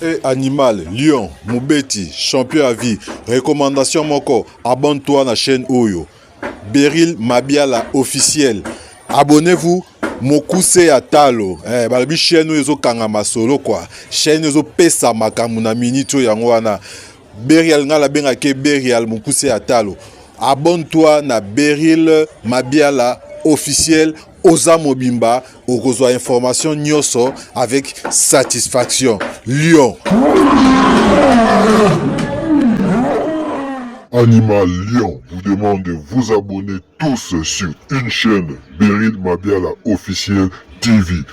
Et animal, lion, Moubeti, champion à vie. Recommandation moko, abonne-toi à la chaîne Oyo. Beryl Mabiala officiel. Abonnez-vous. Mokuse Atalo. Balabi chaîne Oyo kangama solo quoi. Chaîne Oyo pesa makamuna minito yangwana. Beryl nga la benga ke Beryl Mokuse Atalo. Abonne-toi na Beryl Mabiala officiel. Oza Mobimba, au reçoit information nyoso avec satisfaction. Lion. Animal Lion vous demande de vous abonner tous sur une chaîne Beryl Mabiala officiel TV.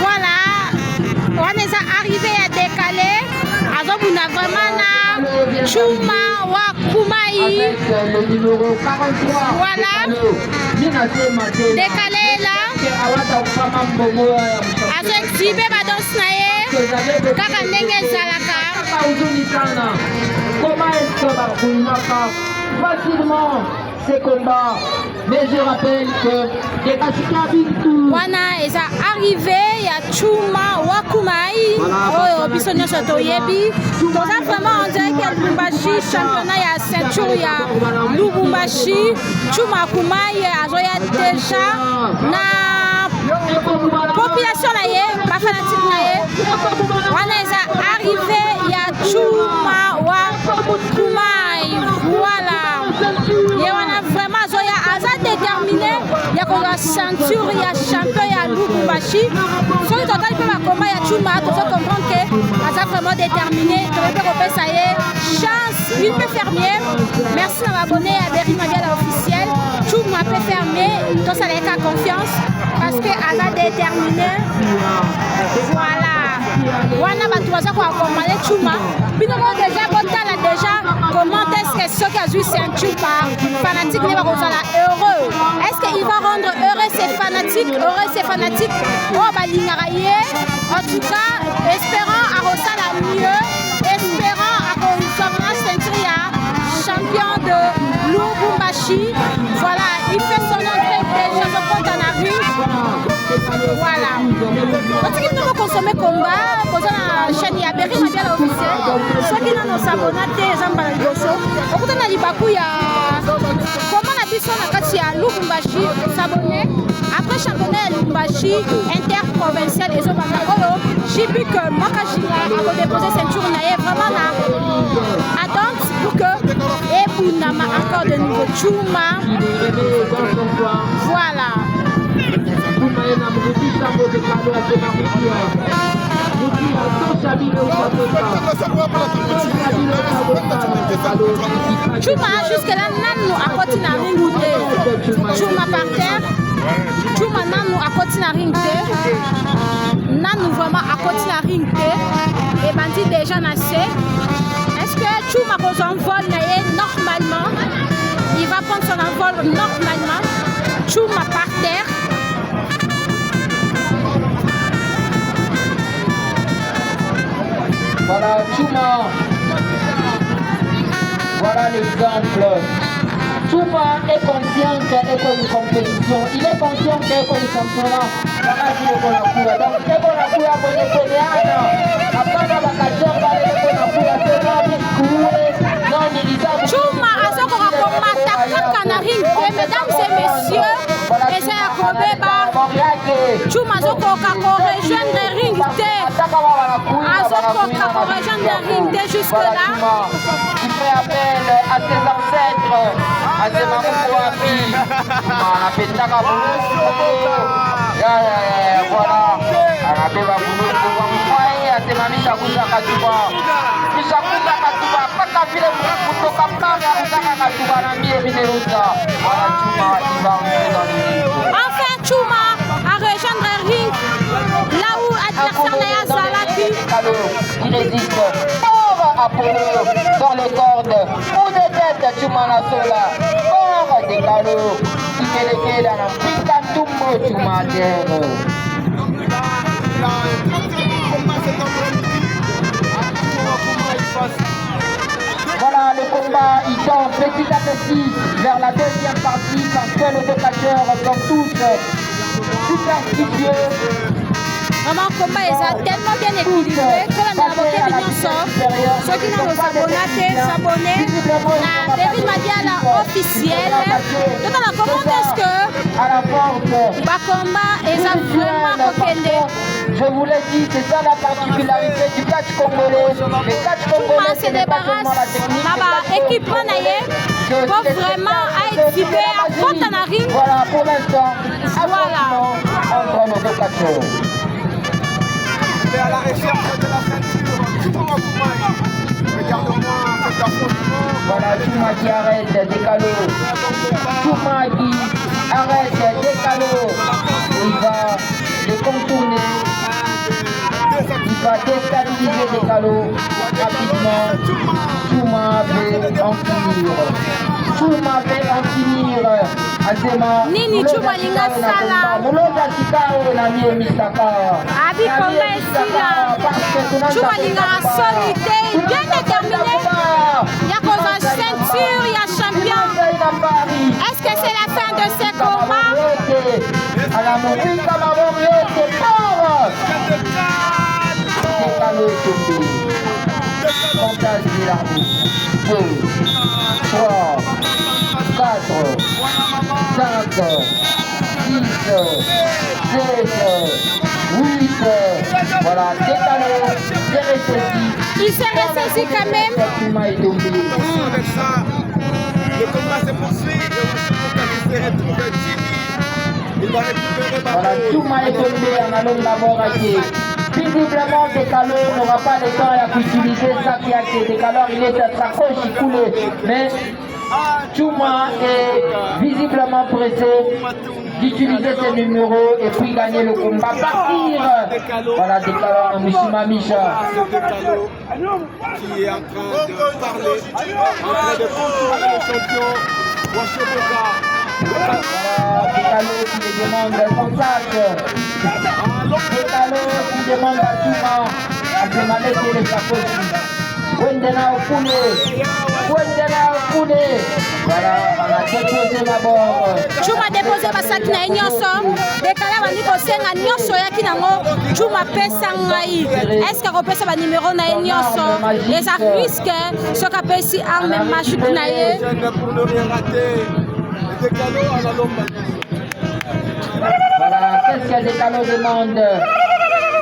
Voilà, on est arrivé à décaler. Alors on a vraiment na Chuma wa Kumai. Voilà, décalé là. Alors exhibé ma danse nae. Kaka ndenge zalaka. Comment est-ce que Bakounaka facilement ces combats? Mais je rappelle que les Kachika Bintou wana eza arrivé ya Chuma Wakumai oyo biso nyonso toyebi toza vraiment on dirait que Lubumbashi championnat ya ceinture ya Lubumbashi Chuma Wakumai azoya déjà na population na ye ba fanatique na ye wana eza arrivé ya Chuma Wakumai voilà ye wana vraiment azoya aza déterminé ya koza ceinture ya champion ya Lubumbashi soki totali mpe bakomba ya Chuma tozo comprendre ke aza vraiment déterminé toyebi kopesa ye chance il peut faire mieux merci na babonné ya Beryl Mabiala officiel Chuma peut faire mieux tosaleka confiance parce que aza déterminé voilà wana bato baza koaccompagner Chuma bino mo déjà botala déjà comment est-ce que soki azwi ceinture par fanatique ne bakozala heureux est-ce qu'il va rendre heureux ses fanatiques oyo balingaka ye en tout cas espérant akosala mieux espérant akozwamana ceinture ya champion de Lubumbashi voilà il fait son entrée déjà son compte en arrive voilà otiki bino bokonsome combat koza na chaîne ya Beryl Mabiala officiel soki nano sabona te eza mbala liboso okuta na libaku ya koma na biso na kati ya Lubumbashi s'abonner après championnat ya Lubumbashi interprovincial ezobanda oyo jibi que Mwaka Jinga akodépose ceinture na ye vraiment na attente pour que ebundama encore de nouveau Chuma voilà Chuma jusque là nanu akoti na ring te Chuma par terre Chuma nanu akoti na ring te nanu vraiment akoti na ring te et bandi déjà na se est-ce que Chuma pose un vol na ye normalement il va prendre son envol normalement Chuma par terre. Voilà Chuma. Voilà l'exemple. Chuma est conscient qu'il est une compétition. Il est conscient qu'il est une championnat. Voilà qui est pour la cour. Donc c'est pour la cour pour les Pénéanes. Après la vacation, va aller pour la cour. C'est là qui non, il Chuma azokora komata kaka na ring te mesdames et messieurs eza ya kobeba Chuma azokoka korejoindre ring te azokoka korejoindre ring te jusque là il fait appel à ses ancêtres à ses mamouapi anapendaka buluku voilà anabeba buluku kwa mfai asemamisha kuzaka tuba kisha kuzaka tuba mpaka vile kutoka mpaka kuzaka katuba na mbie vineruza voilà Chuma il va entrer dans le ring enfin Chuma a rejoindre ring là où adversaire na ya zalaki il résiste fort Apollo dans les cordes coup de tête Chuma na sola fort Dekalo ikelekela na mpika tumbo Chuma terre. Voilà le combat, il tend petit à petit vers la deuxième partie parce que les deux catcheurs sont tous superstitieux. Vraiment, combat est tellement bien équilibré que la Naboké Vignon sort. Ceux qui n'ont pas s'abonner à Beryl Madiala officiel. Donc, comment est-ce que le combat est vraiment Bokende? Je vous l'ai dit, c'est ça la particularité du catch congolais. Le catch congolais, se débarrasse de l'équipe pour vraiment exhiber à Fontanari. Voilà, pour l'instant, voilà. Entre nos deux catcheurs. À la recherche de la ceinture. Regarde-moi cet affrontement. Voilà, Chouma qui arrête, Décalo. Chouma qui arrête, Décalo. Il va les contourner. Il va déstabiliser Décalo rapidement. Chouma veut en finir. Chouma veut en finir. Azema. Nini Chouma linga sala. Mulota Sikao na mie Mistaka. Abi combat ici là. Chouma linga solide, bien déterminé. Il y a cause de ceinture, il y a champion. Est-ce que c'est la fin de ces combats? À la Mouika Maborio, c'est fort. Décalo est tombé. Fantasme l'arbitre. 2, 3, 4, 5, 6, 7, 8. Voilà, Décalo, c'est rétréci. Il s'est ressaisi quand même. Avec ça, le combat se poursuit. Et aussi pour qu'il se retrouve Jimmy. Il va récupérer Voilà, Chouma est tombé en allant d'abord à pied. Visiblement, Décalo n'aura pas le temps à utiliser ça qui a été Décalo. Il est à sa coche, il coule. Mais Chouma est visiblement pressé d'utiliser ses numéros et puis gagner le combat. Partir. Voilà, Décalo en Mishima Misha. qui est en train de parler, en train de contrôler le champion. Washoboka. Voilà, Décalo qui lui demande son sac. Décalo qui demande à Chouma à se manetter les sacoches. Wendena Okune. Wendena Okune. Voilà, on a déposé d'abord. Chouma déposé basak na nyonso. Décala bandi kosenga nyonso yaki nango. Chouma pesa ngai. Est-ce que repesa ba numéro na nyonso? Les risques ce qu'a pesi arme magique na ye. Pour ne rien rater. Décalo à la lomba. Voilà, qu'est-ce que Décalo demande?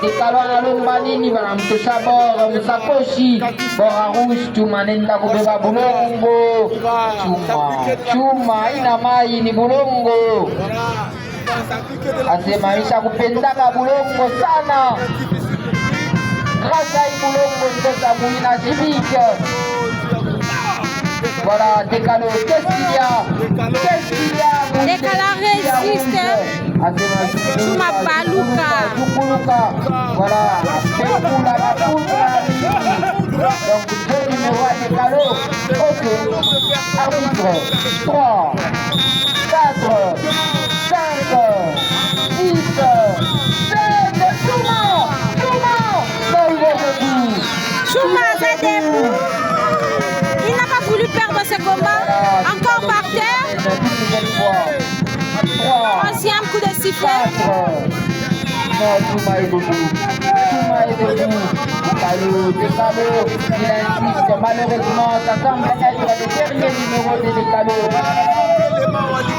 Décalo à la lomba nini voilà, mtosha bord, msakoshi. Bora rouge, Chouma nenda kubeba bulongo. Chouma ina mai ni bulongo. Asemaisha kupendaka bulongo sana. Grâce à bulongo ndosa muina civique. Voilà, Décalo, qu'est-ce qu'il y a? Qu'est-ce qu'il y a? Décala résiste. Chouma baluka. Voilà, donc deux numéros à Décalo. Ok, arbitre. 3, 4, 5, 6, 7. Chouma! Chouma! Non, il est debout. Chouma est debout. Il n'a pas voulu perdre ce combat. Encore par terre. Troisième coup de sifflet. Non, Chouma est debout. Chouma est debout. Décalo, il insiste. Malheureusement, ça semble être le dernier numéro de Décalo.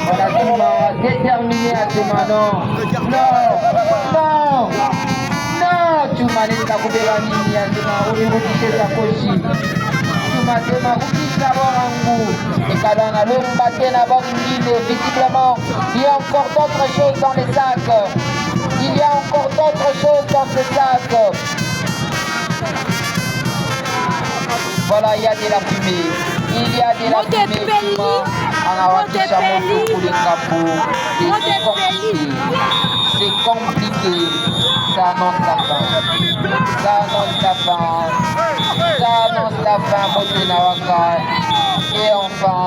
Voilà, Chouma déterminé à ce moment. Non, non, non. Chouma n'est pas coupé la ligne à ce moment. Au niveau de sa cochi. Chouma Rukisa Borangu. Décalo a l'homme battu na Bangine. Visiblement, il y a encore d'autres choses dans les sacs. Il y a encore d'autres choses dans ce sac. Voilà, il y a de la fumée. Il y a de la fumée. C'est compliqué. Ça annonce la fin. Ça annonce la fin. Ça annonce la fin, Motenawaka. Et enfin,